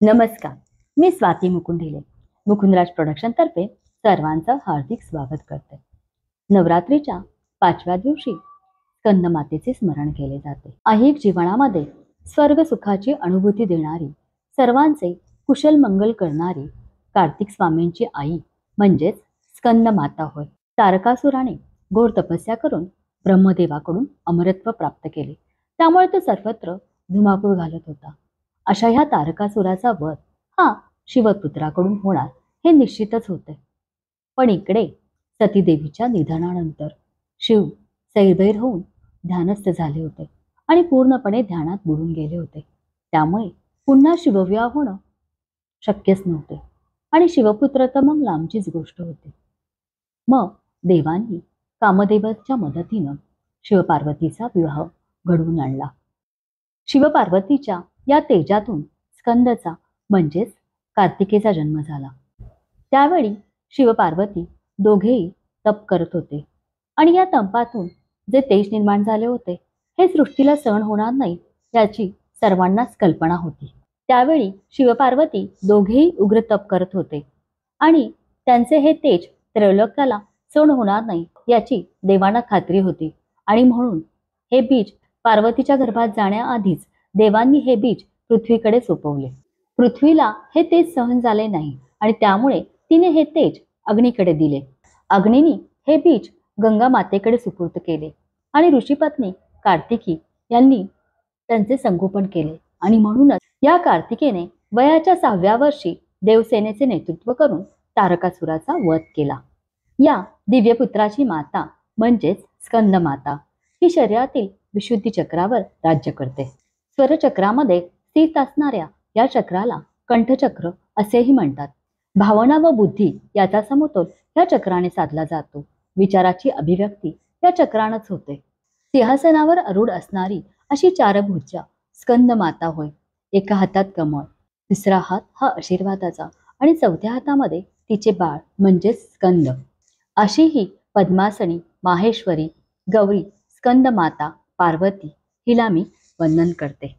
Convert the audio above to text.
नमस्कार. मी स्वाती मुकुंदिले. मुकुंदराज प्रोडक्शन तर्फे सर्वांचं हार्दिक स्वागत करते. नवरात्रीच्या 5व्या दिवशी स्कंदमातेचे स्मरण केले जाते. ऐहिक जीवनामध्ये स्वर्ग सुखाची अनुभूती देणारी, सर्वांचे कुशल मंगल करणारी कार्तिक स्वामींची आई म्हणजेच स्कंदमाता होय. तारकासुराने घोर तपस्या करून ब्रह्मदेवाकडून अमरत्व प्राप्त केले. त्यामुळे तो सर्वत्र धुमाकूळ घालत होता. अशा ह्या तारकासुराचा वध हा शिवपुत्राकडून होणार हे निश्चितच होते. पण इकडे सतीदेवीच्या निधनानंतर शिव सैरभैर होऊन ध्यानस्थ झाले होते आणि पूर्णपणे ध्यानात बुडून गेले होते. त्यामुळे पुन्हा शिवविवाह होणं शक्यच नव्हते आणि शिवपुत्र तर मग लांबचीच गोष्ट होती. मग देवांनी कामदेवाच्या मदतीनं शिवपार्वतीचा विवाह घडवून आणला. शिवपार्वतीच्या या तेजातून स्कंदचा म्हणजेच कार्तिकेचा जन्म झाला. त्यावेळी शिवपार्वती दोघेही तप करत होते आणि या तपातून जे तेज निर्माण झाले होते हे सृष्टीला सहन होणार नाही याची सर्वांनाच कल्पना होती. त्यावेळी शिवपार्वती दोघेही उग्र तप करत होते आणि त्यांचे हे तेज त्रैलोक्याला सहन होणार नाही याची देवांना खात्री होती आणि म्हणून हे बीज पार्वतीच्या गर्भात जाण्याआधीच देवांनी हे बीज पृथ्वीकडे सोपवले. पृथ्वीला हे तेज सहन झाले नाही आणि त्यामुळे तिने हे तेज अग्नीकडे दिले. अग्नीने हे बीज गंगा मातेकडे सुपूर्त केले आणि ऋषीपत्नी कार्तिकी यांनी त्यांचे संगोपन केले आणि म्हणूनच या कार्तिकेने वयाच्या 6व्या वर्षी देवसेनेचे नेतृत्व करून तारकासुराचा वध केला. या दिव्यपुत्राची माता म्हणजेच स्कंदमाता ही शरीरातील विशुद्धी चक्रावर राज्य करते. स्वरचक्रामध्ये स्थित असणाऱ्या या चक्राला कंठचक्र असेही म्हणतात. भावना व बुद्धी याचा समतोल या चक्राने साधला जातो. विचाराची अभिव्यक्ती या चक्रानच होते. सिंहासनावर आरूढ असणारी अशी चारभुजा स्कंदमाता होय. एका हातात कमळ, तिसरा हात हा आशीर्वादाचा आणि 4थ्या हातामध्ये तिचे बाळ म्हणजेच स्कंद. अशी ही पद्मासनी माहेश्वरी गौरी स्कंदमाता पार्वती हिला मी वंदन करते.